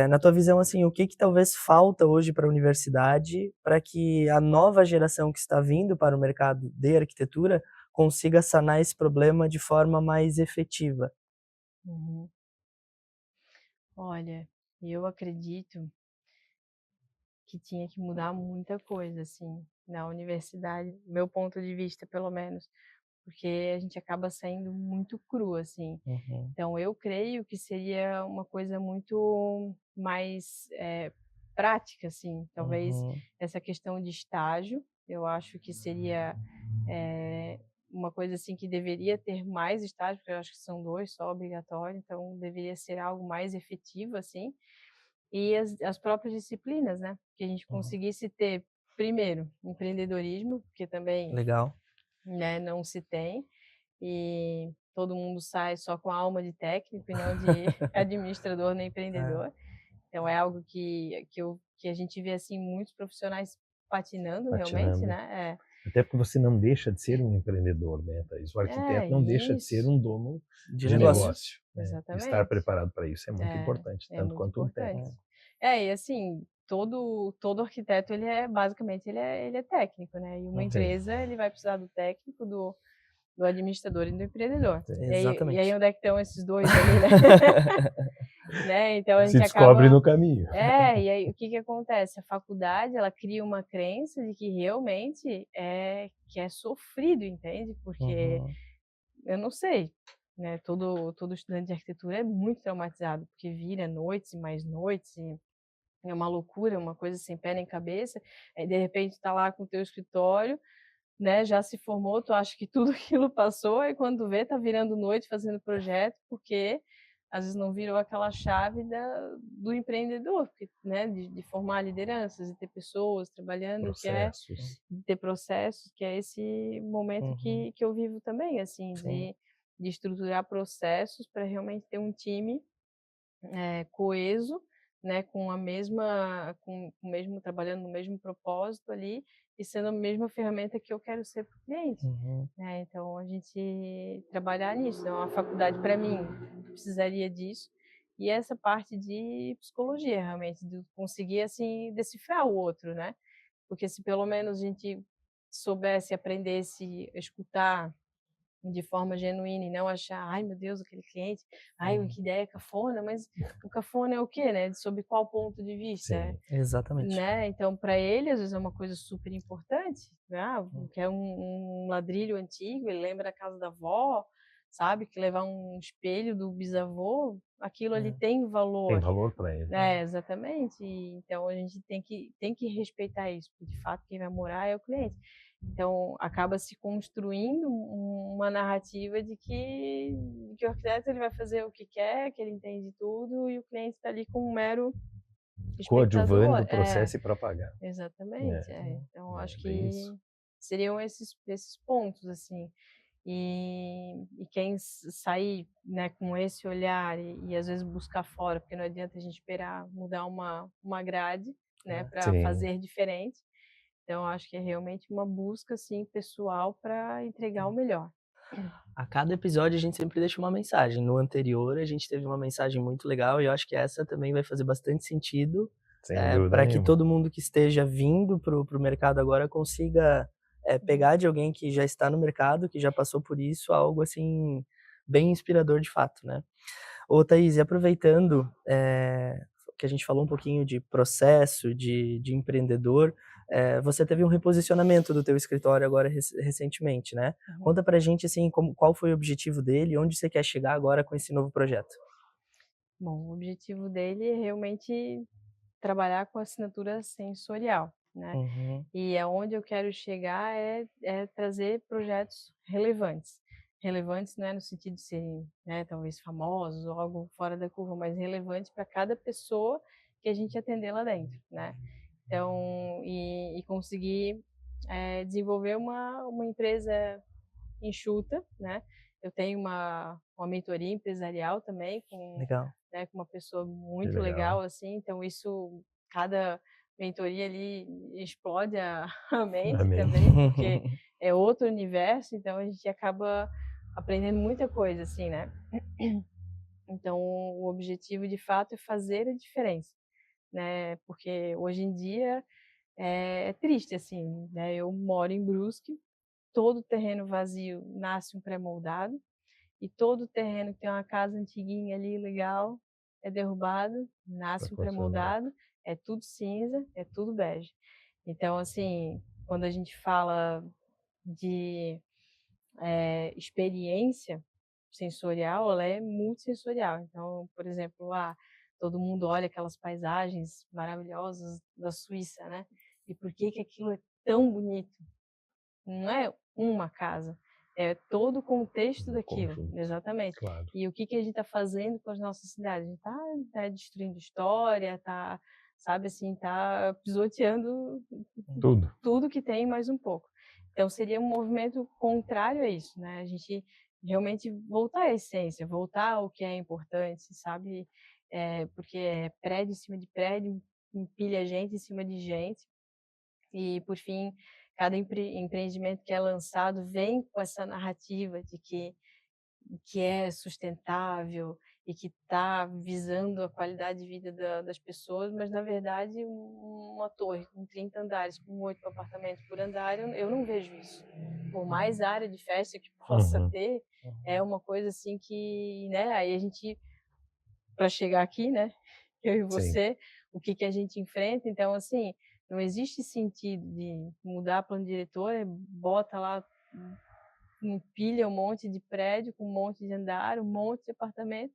Na tua visão, assim, o que talvez falta hoje para a universidade para que a nova geração que está vindo para o mercado de arquitetura consiga sanar esse problema de forma mais efetiva? Uhum. Olha, eu acredito que tinha que mudar muita coisa, assim, na universidade, meu ponto de vista, pelo menos, porque a gente acaba saindo muito cru, assim. Uhum. Então, eu creio que seria uma coisa muito mais prática, assim, talvez Uhum. essa questão de estágio, eu acho que seria uma coisa assim que deveria ter mais estágio, porque eu acho que são 2 só obrigatório, então deveria ser algo mais efetivo, assim. E as próprias disciplinas, né, que a gente Uhum. conseguisse ter, primeiro, empreendedorismo, porque também, Legal. né, não se tem, e todo mundo sai só com a alma de técnico e não de administrador nem É, empreendedor. Então é algo que a gente vê, assim, muitos profissionais patinando realmente, patinando. né. Até porque você não deixa de ser um empreendedor, né, Thaís? O arquiteto não deixa de ser Isso. um dono de de negócio. negócio, né. Estar Exatamente. preparado para isso é muito É, importante, é tanto muito quanto um importante. técnico. E assim, todo arquiteto ele é basicamente ele é técnico, né, e uma Uhum. Sim, empresa ele vai precisar do técnico, do administrador e do empreendedor. sim. E aí Exatamente. onde é que estão esses 2 ali, né? Né, então a Se gente descobre acaba no caminho. e aí o que que acontece? A faculdade ela cria uma crença de que realmente que é sofrido, entende? Porque Uhum. eu não sei, né, todo estudante de arquitetura é muito traumatizado, porque vira noites e mais noites, e é uma loucura, uma coisa sem pé nem cabeça, aí de repente tá lá com o teu escritório, né, já se formou, tu acha que tudo aquilo passou, e quando tu vê tá virando noite fazendo projeto, porque às vezes não virou aquela chave do empreendedor, porque, né, de formar lideranças, de ter pessoas trabalhando, Processos. de ter processos, que é esse momento Uhum. que eu vivo também, assim, Sim. de estruturar processos para realmente ter um time coeso, né, com a mesma com o mesmo trabalhando no mesmo propósito ali, e sendo a mesma ferramenta que eu quero ser para o cliente, Uhum. né, então a gente trabalhar nisso, então a faculdade para mim precisaria disso, e essa parte de psicologia realmente, de conseguir, assim, decifrar o outro, né, porque se pelo menos a gente soubesse, aprendesse a escutar de forma genuína e não achar: "Ai meu Deus, aquele cliente, ai Uhum. que ideia cafona", mas o cafona é o quê, né, sob qual ponto de vista, Sim, Exatamente. né, então para ele às vezes é uma coisa super importante, né, quer um ladrilho antigo, ele lembra a casa da avó, sabe, que levar um espelho do bisavô, aquilo ali É. tem tem valor. valor para ele. É, exatamente. Então a gente tem que respeitar isso, porque de fato quem vai morar é o cliente. Então acaba se construindo uma narrativa de que o arquiteto ele vai fazer o que quer, que ele entende tudo e o cliente está ali como um mero Coadjuvante espectador. do processo e propagar. Exatamente. É, Então acho bem isso. que seriam esses pontos, assim. E quem sair, né, com esse olhar e às vezes buscar fora, porque não adianta a gente esperar mudar uma grade, né, É. para Sim. fazer diferente. Então acho que é realmente uma busca, assim, pessoal para entregar o melhor. A cada episódio a gente sempre deixa uma mensagem. No anterior a gente teve uma mensagem muito legal e eu acho que essa também vai fazer bastante sentido, Sem dúvida para que nenhuma. todo mundo que esteja vindo para o mercado agora consiga, Uhum. pegar de alguém que já está no mercado, que já passou por isso, algo assim, bem inspirador de fato, né. Ô Thaís, e aproveitando, que a gente falou um pouquinho de processo, de empreendedor, você teve um reposicionamento do teu escritório agora recentemente, né. Uhum. Conta pra gente, assim, qual foi o objetivo dele e onde você quer chegar agora com esse novo projeto? Bom, o objetivo dele é realmente trabalhar com assinatura sensorial, né. Uhum. E aonde eu quero chegar é trazer projetos relevantes. Relevantes não é no sentido de serem, né, talvez famosos ou algo fora da curva, mas relevante para cada pessoa que a gente atender lá dentro, né. Então, e conseguir, desenvolver uma empresa enxuta, né. Eu tenho uma mentoria empresarial também Legal. com uma pessoa Que muito legal. legal, assim, então isso cada mentoria ali explode a a mente Amém. também, porque é outro universo, então a gente acaba aprendendo muita coisa, assim, né. Então o objetivo de fato é fazer a diferença, né, porque hoje em dia é triste, assim, né, eu moro em Brusque, todo terreno vazio nasce um pré-moldado, e todo terreno que tem uma casa antiguinha ali legal é derrubado, Para nasce um construir. pré-moldado, é tudo cinza, é tudo bege. Então, assim, quando a gente fala de experiência sensorial, ela é multissensorial. Então, por exemplo, todo mundo olha aquelas paisagens maravilhosas da Suíça, né? E por que que aquilo é tão bonito? Não é uma casa, é todo o contexto No daquilo, conjunto, exatamente. claro. E o que que a gente está fazendo com as nossas cidades? A gente tá destruindo história, tá, sabe assim, tá pisoteando Tudo. tudo que tem mais um pouco. Então seria um movimento contrário a isso, né? A gente realmente voltar à essência, voltar ao que é importante, sabe? Porque é prédio em cima de prédio, empilha gente em cima de gente. E, por fim, cada empreendimento que é lançado vem com essa narrativa de que é sustentável e que está visando a qualidade de vida das pessoas, mas, na verdade, uma torre com 30 andares, com 8 apartamentos por andar, eu não vejo isso. Por mais área de festa que possa Uhum. ter, é uma coisa assim que, né, aí a gente, para chegar aqui, né, eu e Sim. você, o que que a gente enfrenta, então, assim, não existe sentido de mudar plano diretor, bota lá, empilha um monte de prédio com um monte de andar, um monte de apartamento,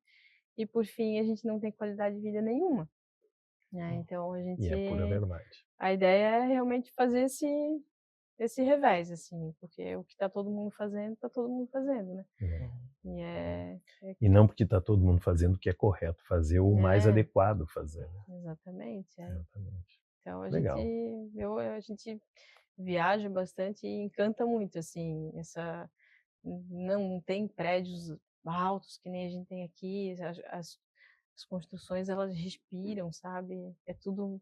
e por fim a gente não tem qualidade de vida nenhuma, né? Então E é pura verdade. a ideia é realmente fazer esse revés, assim, porque o que está todo mundo fazendo, está todo mundo fazendo, né? É. E E não porque está todo mundo fazendo o que é correto fazer, o mais é adequado fazer, né. exatamente, Exatamente. Então Legal. a gente viaja bastante e encanta muito, assim, não tem prédios altos que nem a gente tem aqui, as construções elas respiram, sabe? É tudo,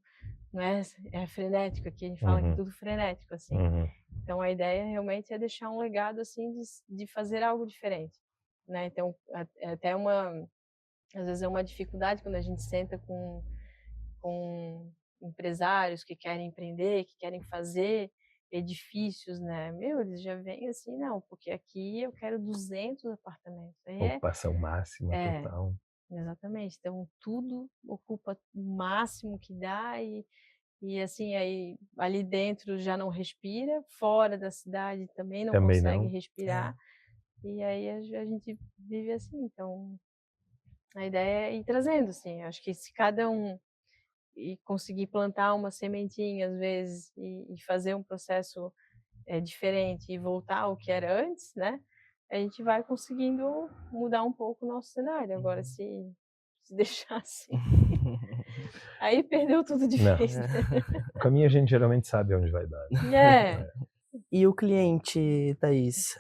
não é, é frenético aqui, a gente fala que é Uhum, tudo frenético, assim. uhum. Então a ideia realmente é deixar um legado, assim, de fazer algo diferente, né? Então, é até às vezes é uma dificuldade quando a gente senta com empresários que querem empreender, que querem fazer edifícios, né? Meu, eles já vêm assim, não, porque aqui eu quero 200 apartamentos. Aí Ocupação máxima é, total. exatamente. Então tudo ocupa o máximo que dá e assim aí ali dentro já não respira, fora da cidade também não Também consegue não? respirar. E aí a gente vive assim. Então a ideia é ir trazendo, assim. Acho que se cada um e conseguir plantar uma sementinha às vezes e fazer um processo diferente e voltar ao que era antes, né? A gente vai conseguindo mudar um pouco o nosso cenário. Agora, se deixar assim, aí perdeu tudo de Não. vez. Né? O caminho a gente geralmente sabe aonde vai dar, né. É. E o cliente, Thaís,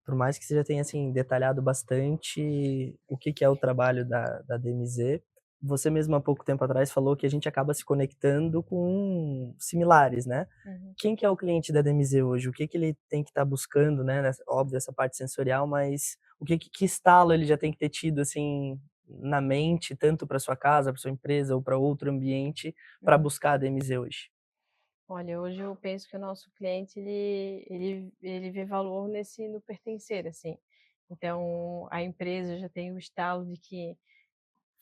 por mais que você já tenha, assim, detalhado bastante o que que é o trabalho da DMZ, você mesmo há pouco tempo atrás falou que a gente acaba se conectando com similares, né. Uhum. Quem que é o cliente da DMZ hoje? O que que ele tem que estar buscando, né, óbvio essa parte sensorial, mas o que estalo ele já tem que ter tido, assim, na mente, tanto para sua casa, para sua empresa ou para outro ambiente, para Uhum. buscar a DMZ hoje? Olha, hoje eu penso que o nosso cliente ele vê valor no pertencer, assim. Então, a empresa já tem o estalo de que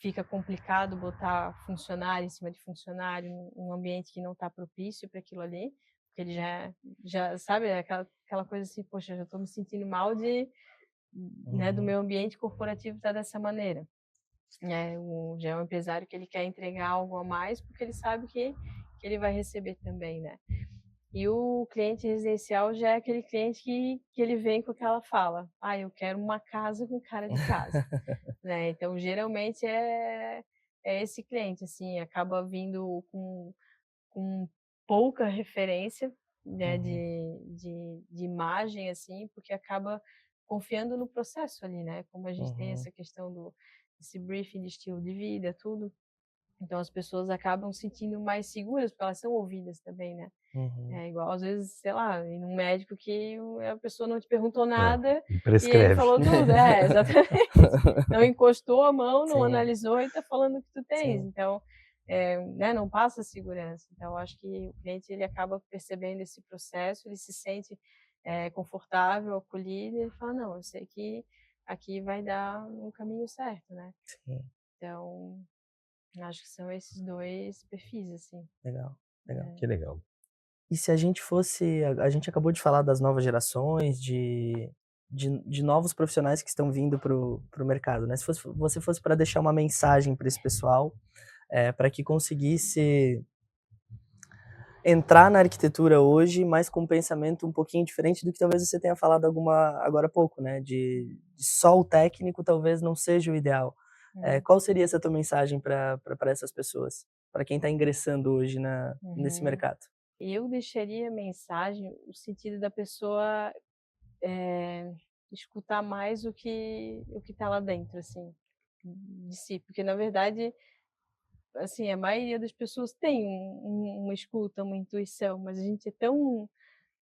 fica complicado botar funcionário em cima de funcionário num ambiente que não está propício para aquilo ali, porque ele já sabe, aquela coisa assim, poxa, já estou me sentindo mal né, do Uhum, meu ambiente corporativo estar dessa maneira. Já é um empresário que ele quer entregar algo a mais porque ele sabe que ele vai receber também, né? E o cliente residencial já é aquele cliente que ele vem com aquela fala, eu quero uma casa com cara de casa, né? Então, geralmente é esse cliente, assim, acaba vindo com pouca referência, né, uhum, de imagem, assim, porque acaba confiando no processo ali, né? Como a gente tem uhum, essa questão desse briefing de estilo de vida, tudo. Então, as pessoas acabam se sentindo mais seguras, porque elas são ouvidas também, né? uhum. É igual, às vezes, sei lá, ir num médico que a pessoa não te perguntou É, nada e e ele prescreve. falou tudo. Exatamente. Não encostou a mão, não Sim, analisou e tá falando o que tu tens. sim. Então, né, não passa segurança. Então, acho que o cliente ele acaba percebendo esse processo, ele se sente confortável, acolhido, e ele fala, não, eu sei que aqui vai dar um caminho certo, né? Sim, Então, acho que são esses dois perfis, assim. legal, legal. Que legal. E se a gente fosse a gente acabou de falar das novas gerações, de de novos profissionais que estão vindo para o mercado, né? Se você fosse para deixar uma mensagem para esse pessoal, para que conseguisse entrar na arquitetura hoje, mas com um pensamento um pouquinho diferente do que talvez você tenha falado agora há pouco, né? De só o técnico talvez não seja o ideal. Qual seria essa tua mensagem para essas pessoas? Para quem está ingressando hoje nesse mercado? Eu deixaria a mensagem, o sentido da pessoa escutar mais o que está lá dentro, assim, de si. Porque, na verdade, assim, a maioria das pessoas tem uma escuta, uma intuição, mas a gente é tão,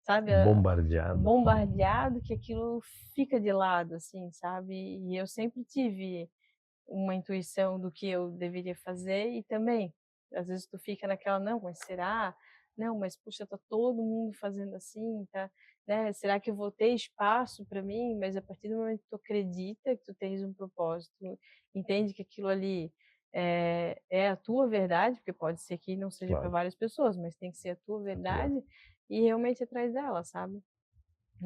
sabe, Bombardeado. bombardeado que aquilo fica de lado, assim, sabe? E eu sempre tive uma intuição do que eu deveria fazer e também, às vezes tu fica naquela, não, mas será? Não, mas puxa, tá todo mundo fazendo assim, tá, né? Será que eu vou ter espaço para mim? Mas a partir do momento que tu acredita que tu tens um propósito, entende que aquilo ali é a tua verdade, porque pode ser que não seja para Claro, várias pessoas, mas tem que ser a tua a tua, verdade e realmente ir atrás dela, sabe?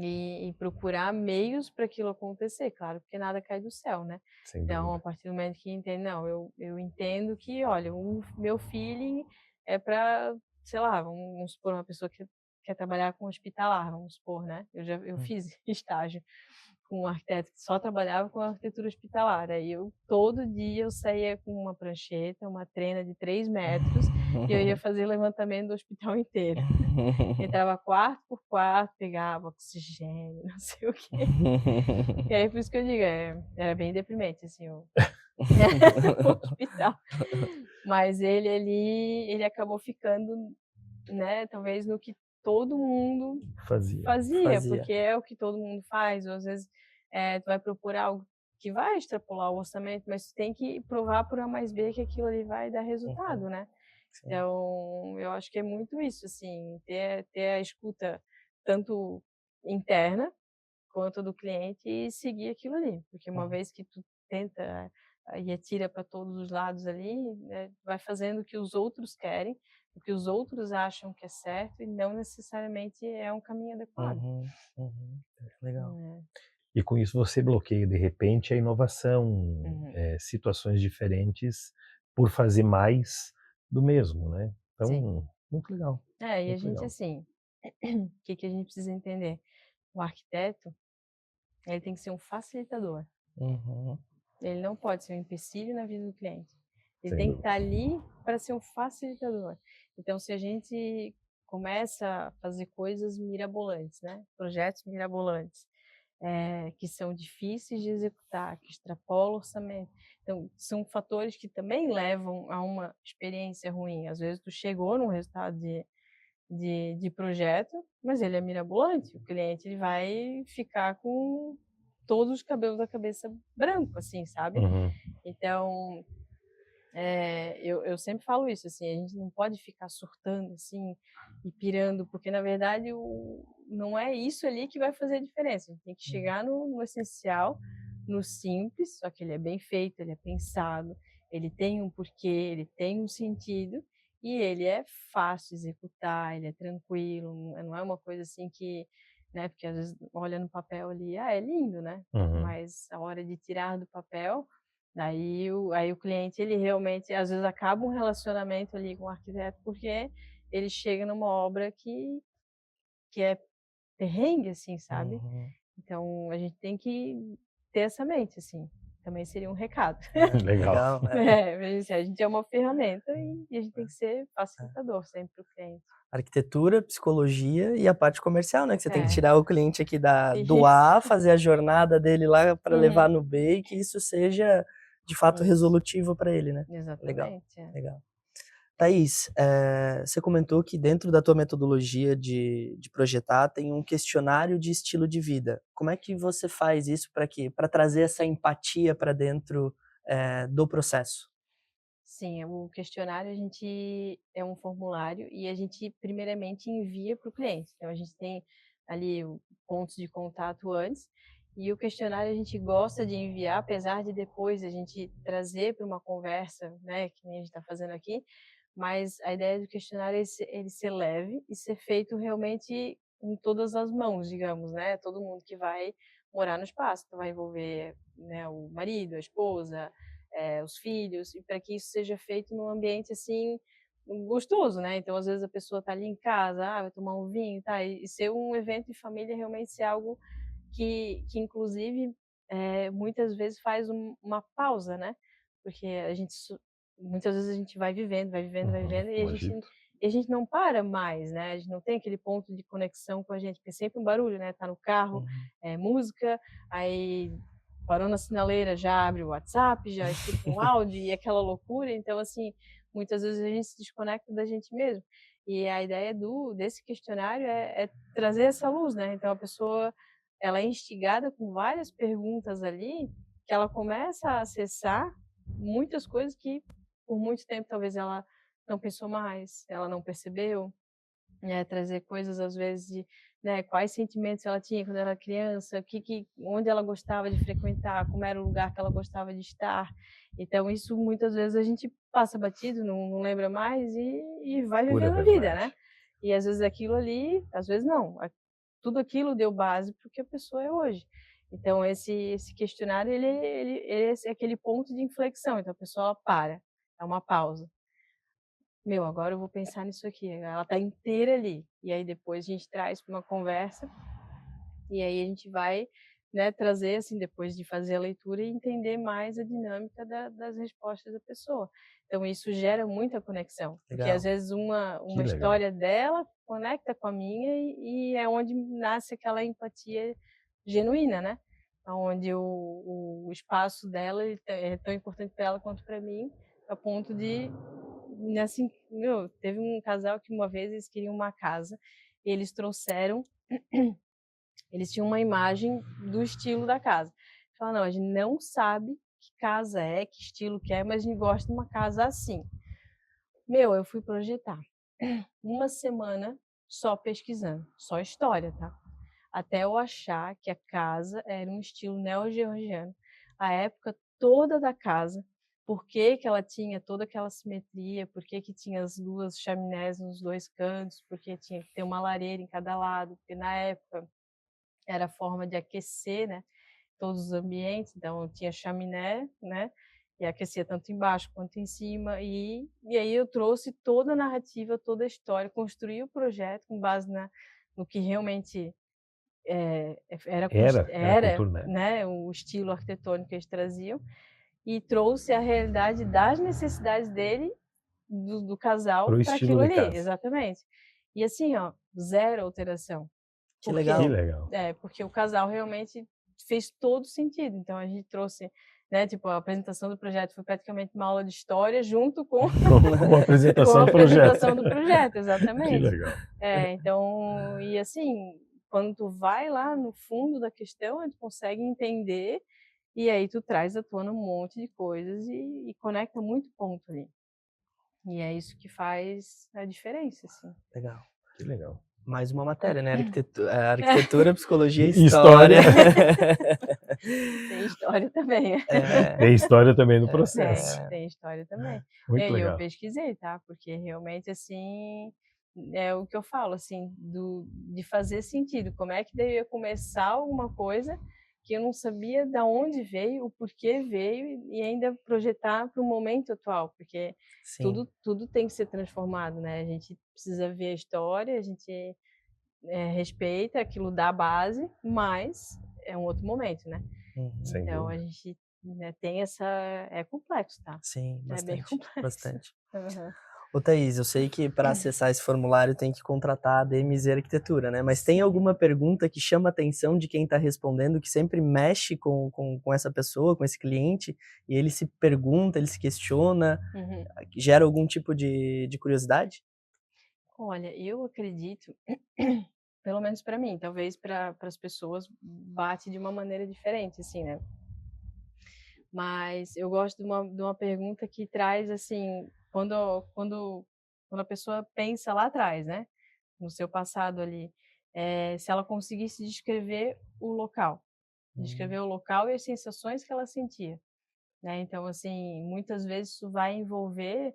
E procurar meios para aquilo acontecer, claro, porque nada cai do céu, né. sem Então, dúvida. a partir do momento que entende: "Não, eu entendo que, olha, o meu feeling é para", sei lá, vamos supor, uma pessoa que quer trabalhar com hospitalar, vamos supor, né. Eu Hum. fiz estágio com um arquiteto que só trabalhava com arquitetura hospitalar, aí eu todo dia eu saía com uma prancheta, uma trena de 3 metros, e eu ia fazer levantamento do hospital inteiro. Entrava quarto por quarto, pegava oxigênio, não sei o quê. E aí por isso que eu digo, era bem deprimente, assim, o hospital. Mas ele ali, ele acabou ficando, né, talvez no que todo mundo Fazia. fazia, Fazia. porque é o que todo mundo faz, ou às vezes, tu vai procurar algo que vai extrapolar o orçamento, mas tu tem que provar por A mais B que aquilo ali vai dar Uhum. resultado, né. Sim. Então, eu acho que é muito isso, assim, ter a escuta tanto interna quanto do cliente e seguir aquilo ali, porque uma Uhum. vez que tu tenta e atira para todos os lados ali, né, vai fazendo o que os outros querem, o que os outros acham que é certo e não necessariamente é um caminho adequado. Uhum. Uhum. Legal. É. E com isso você bloqueia, de repente, a inovação, Uhum. situações diferentes por fazer mais do mesmo, né. Sim. Então, muito legal, E a muito gente legal. assim, o que que a gente precisa entender? O arquiteto, ele tem que ser um facilitador. Uhum. Ele não pode ser um empecilho na vida do cliente. Ele Sem tem que estar dúvida. ali para ser um facilitador. Então, se a gente começa a fazer coisas mirabolantes, né? Projetos mirabolantes, que são difíceis de executar, que extrapolam o orçamento. Então, são fatores que também levam a uma experiência ruim. Às vezes, tu chegou num resultado de projeto, mas ele é mirabolante. O cliente ele vai ficar com todos os cabelos da cabeça branco, assim, sabe? Uhum. Então, eu sempre falo isso, assim, a gente não pode ficar surtando, assim, e pirando, porque na verdade não é isso ali que vai fazer a diferença. A gente tem que chegar no essencial, no simples, só que ele é bem feito, ele é pensado, ele tem um porquê, ele tem um sentido, e ele é fácil de executar, ele é tranquilo, não é uma coisa assim que, né, porque às vezes olha no papel ali, é lindo, né? Uhum. Mas a hora de tirar do papel, aí o cliente, ele realmente, às vezes, acaba um relacionamento ali com o arquiteto, porque ele chega numa obra que é perrengue, assim, sabe. Uhum. Então a gente tem que ter essa mente, assim, também seria um recado. Legal. Legal, Mas assim, a gente é uma ferramenta e a gente tem que ser é. facilitador sempre para o cliente. Arquitetura, psicologia e a parte comercial, né, que você tem que É, tirar o cliente aqui do isso. A, fazer a jornada dele lá para levar Uhum. no B e que isso seja, de fato, Isso, resolutivo para ele, né. Legal, exatamente, é. legal. Thaís, você comentou que dentro da tua metodologia de projetar tem um questionário de estilo de vida. Como é que você faz isso para quê? Para trazer essa empatia para dentro, do processo? Sim, o questionário a gente é um formulário e a gente primeiramente envia para o cliente. Então a gente tem ali o pontos de contato antes e o questionário a gente gosta de enviar, apesar de depois a gente trazer para uma conversa, né, que nem a gente está fazendo aqui, mas a ideia do questionário é ele ser leve e ser feito realmente em todas as mãos, digamos, né? Todo mundo que vai morar no espaço. Então vai envolver, né, o marido, a esposa, os filhos, e para que isso seja feito num ambiente assim gostoso, né? Então às vezes a pessoa está ali em casa, vai tomar um vinho, tá? E ser um evento de família realmente ser algo que inclusive muitas vezes faz uma pausa, né? Porque muitas vezes a gente vai vivendo, vai vivendo, vai vivendo e Imagino. a gente não para mais, né? A gente não tem aquele ponto de conexão com a gente, porque é sempre um barulho, né? Tá no carro, Uhum. música, aí parou na sinaleira, já abre o WhatsApp, já escuta um áudio e aquela loucura. Então, assim, muitas vezes a gente se desconecta da gente mesmo. E a ideia desse questionário é trazer essa luz, né? Então, a pessoa, ela é instigada com várias perguntas ali, que ela começa a acessar muitas coisas que, por muito tempo, talvez ela não pensou mais, ela não percebeu, trazer coisas às vezes de, né, quais sentimentos ela tinha quando era criança, onde ela gostava de frequentar, como era o lugar que ela gostava de estar. Então isso muitas vezes a gente passa batido, não lembra mais e vai Pura vivendo a vida, verdade. né? E às vezes aquilo ali, às vezes não, tudo aquilo deu base para o que a pessoa é hoje. Então esse questionário ele é aquele ponto de inflexão, então a pessoa para, é uma pausa. Meu, agora eu vou pensar nisso aqui. Ela tá inteira ali. E aí depois a gente traz para uma conversa e aí a gente vai, né, trazer assim depois de fazer a leitura e entender mais a dinâmica das respostas da pessoa. Então isso gera muita conexão, porque às Legal. vezes Que uma legal. história dela conecta com a minha e é onde nasce aquela empatia genuína, né? Onde o espaço dela é tão importante para ela quanto para mim, a ponto de assim, meu, teve um casal que uma vez eles queriam uma casa e eles trouxeram, eles tinham uma imagem do estilo da casa. Falaram, não, a gente não sabe que casa é, que estilo que é, mas a gente gosta de uma casa assim. Meu, eu fui projetar uma semana só pesquisando, só história, tá? Até eu achar que a casa era um estilo neo-georgiano. A época toda da casa, por que que ela tinha toda aquela simetria, por que que tinha as duas chaminés nos dois cantos, por que tinha que ter uma lareira em cada lado, porque na época era a forma de aquecer, né, todos os ambientes, então tinha chaminé, né, e aquecia tanto embaixo quanto em cima, e aí eu trouxe toda a narrativa, toda a história, construí o projeto com base no que realmente Era era, cultura, né? né, o estilo arquitetônico que eles traziam, e trouxe a realidade das necessidades dele, do casal, Pro para estilo aquilo de ali, casa. exatamente. E assim, ó, zero alteração. Que Porque, Que legal. legal. porque o casal realmente fez todo sentido. Então a gente trouxe, né, tipo, a apresentação do projeto foi praticamente uma aula de história junto com, Com a com apresentação a do projeto. apresentação do projeto, Que exatamente. legal. Então, e assim, quando tu vai lá no fundo da questão, tu consegue entender e aí tu traz à tona um monte de coisas e conecta muito ponto ali. E é isso que faz a diferença, assim. Legal. Que legal. Mais uma matéria, né? Arquitetura, psicologia e História. história. Tem história também. É, Tem história também no Tem, processo. tem história também. Muito E eu legal. pesquisei, tá? Porque realmente, assim, é o que eu falo, assim, de fazer sentido. Como é que daí eu ia começar alguma coisa que eu não sabia de onde veio, o porquê veio e ainda projetar para o momento atual, porque sim. tudo tem que ser transformado, né? A gente precisa ver a história, a gente respeita, aquilo dá base, mas é um outro momento, né? Uhum. Sem Então a dúvida. gente, né, tem essa. É complexo, tá? Sim, É bem bastante, complexo. bastante. Uhum. Ô Thaís, eu sei que para acessar esse formulário tem que contratar a DMZ Arquitetura, né? Mas tem Sim. alguma pergunta que chama a atenção de quem está respondendo, que sempre mexe com essa pessoa, com esse cliente, e ele se pergunta, ele se questiona, Uhum. gera algum tipo de curiosidade? Olha, eu acredito, pelo menos para mim, talvez para as pessoas bate de uma maneira diferente, assim, né? Mas eu gosto de uma pergunta que traz, assim, quando a pessoa pensa lá atrás, né? No seu passado ali, se ela conseguisse descrever Hum, o local e as sensações que ela sentia, né? Então, assim, muitas vezes isso vai envolver,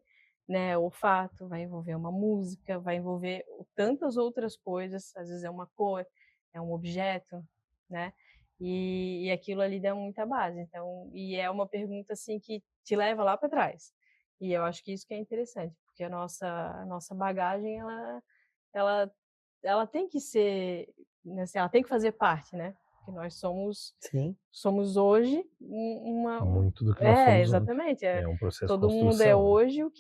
né, olfato, vai envolver uma música, vai envolver tantas outras coisas, às vezes é uma cor, é um objeto, né? E aquilo ali dá muita base. Então, e é uma pergunta assim que te leva lá para trás. E eu acho que isso que é interessante, porque a nossa bagagem ela ela tem que ser, né, assim, ela tem que fazer parte, né? Porque nós Sim. somos hoje Muito do que nós somos ontem. exatamente, É um processo de todo mundo é construção, né? hoje o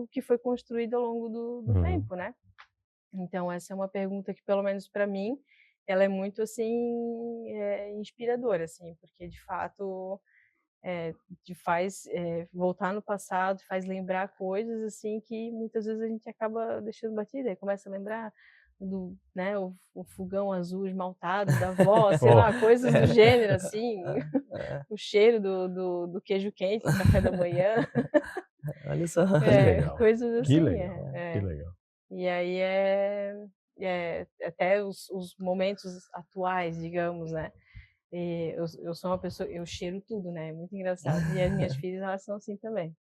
que foi construído ao longo do Uhum. tempo, né? Então essa é uma pergunta que, pelo menos para mim, ela é muito assim, inspiradora, assim, porque de fato te faz voltar no passado, faz lembrar coisas assim que muitas vezes a gente acaba deixando batida, aí começa a lembrar do, né, o fogão azul esmaltado da avó, sei Oh, lá, coisas do gênero assim, É, o cheiro do queijo quente no café da manhã, olha só. que legal, coisas que assim, legal, que legal. e aí até os momentos atuais, digamos, né? Eu sou uma pessoa, eu cheiro tudo, né? É muito engraçado. E as minhas filhas, elas são assim também.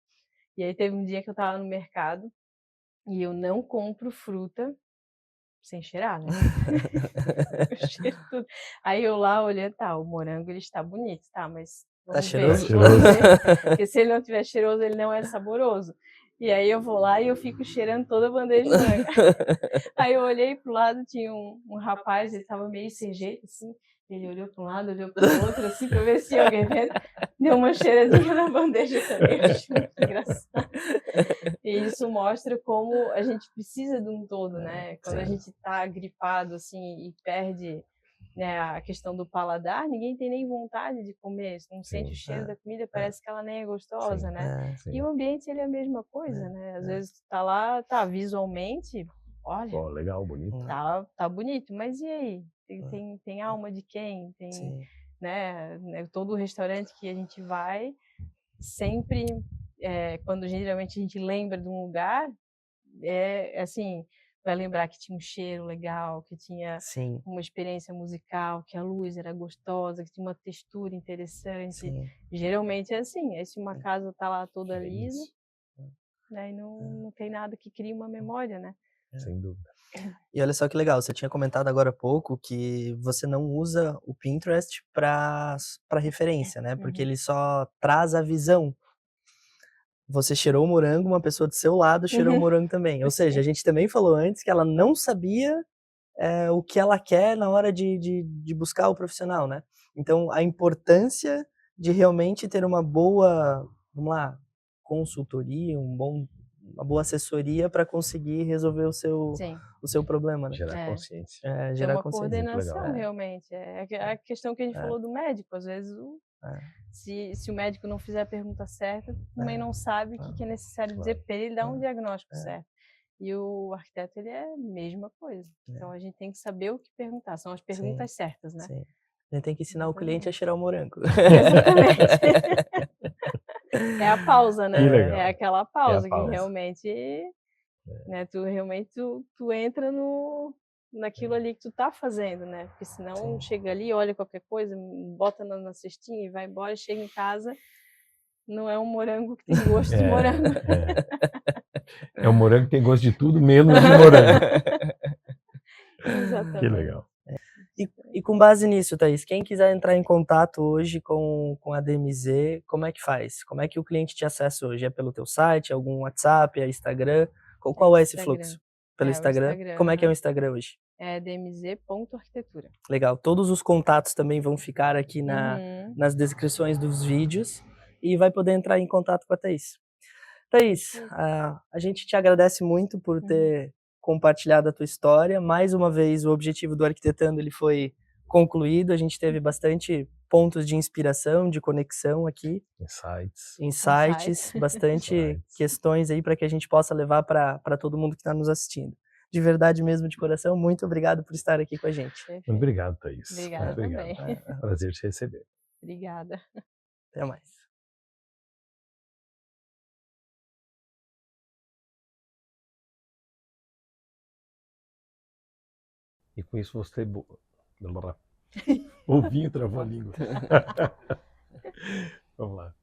E aí teve um dia que eu estava no mercado e eu não compro fruta sem cheirar, né? Eu cheiro tudo. Aí eu lá olhando, tá, o morango ele está bonito, tá, mas Tá vamos ver, Tá cheiroso? vamos cheiroso? ver, porque se ele não tiver cheiroso, ele não é saboroso. E aí eu vou lá e eu fico cheirando toda a bandeja de morango. Aí eu olhei pro lado, tinha um rapaz, ele estava meio sem jeito, assim, ele olhou para um lado, olhou para o outro, assim, para ver se ia alguém vendo, deu uma cheiradinha na bandeja também, eu achei muito engraçado. E isso mostra como a gente precisa de um todo, né? Quando a Sim. gente tá gripado, assim, e perde, né, a questão do paladar, ninguém tem nem vontade de comer, não sente o Sim, cheiro É, da comida, é, parece que ela nem é gostosa, sim, né? é, E sim. o ambiente, ele é a mesma coisa, né? Às vezes tu tá lá, tá, visualmente, olha, Ó, legal, bonito. tá bonito, mas e aí? é, Tem alma de quem? Tem, sim. né, todo restaurante que a gente vai, sempre, quando geralmente a gente lembra de um lugar, assim, vai lembrar que tinha um cheiro legal, que tinha Sim, uma experiência musical, que a luz era gostosa, que tinha uma textura interessante. sim. Geralmente é assim, aí se uma casa tá lá toda É lisa, isso, né, e não tem nada que crie uma memória, né? sem dúvida. E olha só que legal, você tinha comentado agora há pouco que você não usa o Pinterest para referência, né? Porque Uhum. ele só traz a visão. Você cheirou o morango, uma pessoa do seu lado cheirou o Uhum. morango também. Ou seja, a Sim. gente também falou antes que ela não sabia o que ela quer na hora de buscar o profissional, né? Então, a importância de realmente ter uma boa, vamos lá, consultoria, uma boa assessoria para conseguir resolver Sim. o seu problema, né? Gerar É. consciência. Ter Gerar uma consciência. Muito legal. coordenação realmente, a questão que a gente É, falou do médico, às vezes é, se o médico não fizer a pergunta certa, também é, não sabe o é, que é necessário dizer Claro. para ele dar um diagnóstico é, certo. E o arquiteto, ele é a mesma coisa. Então a gente tem que saber o que perguntar, são as sim, perguntas certas, né? sim. A gente tem que ensinar o cliente a Exatamente. cheirar o morango. Exatamente. É a pausa, Que né? É legal. aquela É a pausa que pausa. realmente, né, tu realmente tu entra naquilo ali que tu tá fazendo, né? Porque senão Sim. chega ali, olha qualquer coisa, bota na cestinha e vai embora, chega em casa, não é um morango que tem gosto de morango. É um morango que tem gosto de tudo menos de morango. Que Exatamente. legal. E com base nisso, Thaís, quem quiser entrar em contato hoje com a DMZ, como é que faz? Como é que o cliente te acessa hoje? É pelo teu site, algum WhatsApp, é Instagram? É Qual é esse Instagram. fluxo? Pelo É o Instagram? Instagram, Como é que é o aham. Instagram hoje? É dmz.arquitetura. Legal. Todos os contatos também vão ficar aqui Uhum. nas descrições dos vídeos e vai poder entrar em contato com a Thaís. Thaís, Isso. a gente te agradece muito por Uhum. ter compartilhado a tua história. Mais uma vez, o objetivo do Arquitetando ele foi concluído. A gente teve bastante pontos de inspiração, de conexão aqui, Insights. insights, bastante Insights. questões aí para que a gente possa levar para todo mundo que está nos assistindo. De verdade mesmo, de coração, muito obrigado por estar aqui com a gente. Muito Perfeito. obrigado, Thaís. Muito Obrigada obrigado. também. Prazer te receber. Obrigada. Até mais. E com isso você... Ovinho travou a língua. Vamos lá.